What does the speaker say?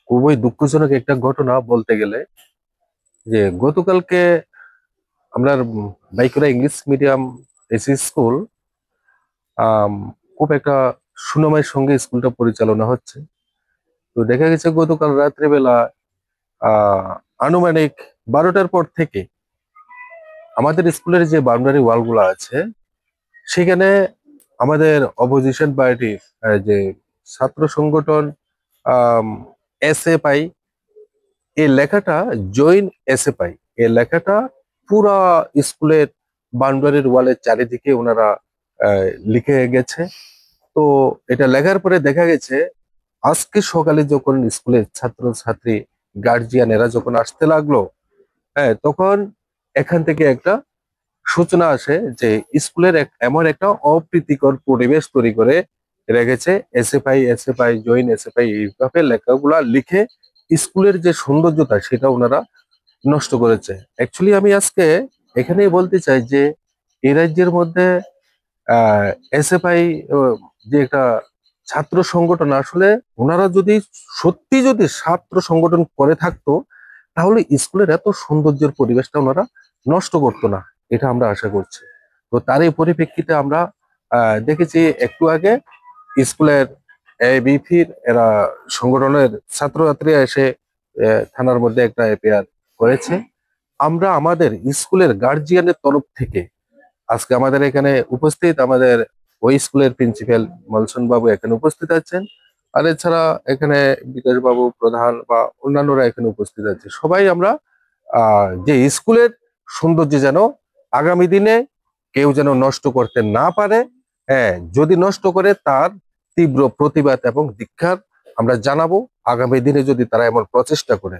খুবই দুঃখজনক একটা ঘটনা বলতে গেলে, যে গতকালকে আমরা বাইকুড়া ইংলিশ মিডিয়াম এসি স্কুল আম, খুব একটা সুনামের সঙ্গে স্কুলটা পরিচালনা হচ্ছে। তো দেখা গেছে গতকাল রাত্রেবেলা আহ আনুমানিক 12টার পর থেকে আমাদের স্কুলের যে বাউন্ডারি ওয়াল গুলো আছে সেখানে আমাদের অপোজিশন পার্টি যে ছাত্র সংগঠন এসএফআই, এই লেখাটা জয়েন এসএফআই, এই লেখাটা পুরা স্কুলের বাউন্ডারির ওয়ালের চারিদিকে ওনারা লিখে গেছে। তো এটা লেখার পরে দেখা গেছে আজকে সকালে যখন স্কুলের ছাত্র ছাত্রী গার্জিয়ান এরা যখন আসতে লাগলো, হ্যাঁ, তখন এখান থেকে একটা সূচনা আসে যে স্কুলের এমন একটা অপ্রীতিকর পরিবেশ তৈরি করে রেখেছে। এসএফআই এসএফআই জয়েন এসএফআই এইভাবে লেখাগুলা লিখে স্কুলের যে সৌন্দর্যতা সেটা ওনারা নষ্ট করেছে। অ্যাকচুয়ালি আমি আজকে এখানেই বলতে চাই যে এই রাজ্যের মধ্যে এসএফআই যে একটা ছাত্র সংগঠন, আসলে ওনারা যদি সত্যি যদি ছাত্র সংগঠন করে থাকতো তাহলে স্কুলের এত সৌন্দর্যের পরিবেশটা ওনারা নষ্ট করতো না, এটা আমরা আশা করছি। তো তারই পরিপ্রেক্ষিতে আমরা দেখেছি একটু আগে স্কুলের বিফির এরা সংগঠনের ছাত্রছাত্রীরা এসে থানার মধ্যে একটা এফআইআর করেছে। আমরা আমাদের স্কুলের গার্জিয়ানের তরফ থেকে আজকে আমাদের এখানে উপস্থিত আমাদের ওই স্কুলের প্রিন্সিপাল মলসন বাবু এখানে উপস্থিত আছেন। আর এছাড়া এখানে বিকাশ বাবু প্রধান বা অন্যান্যরা এখানে উপস্থিত আছে। সবাই আমরা যে স্কুলের সৌন্দর্য যেন আগামী দিনে কেউ যেন নষ্ট করতে না পারে, হ্যাঁ, যদি নষ্ট করে তার তীব্র প্রতিবাদ এবং ধিক্কার আমরা জানাবো। আগামী দিনে যদি তারা এমন প্রচেষ্টা করে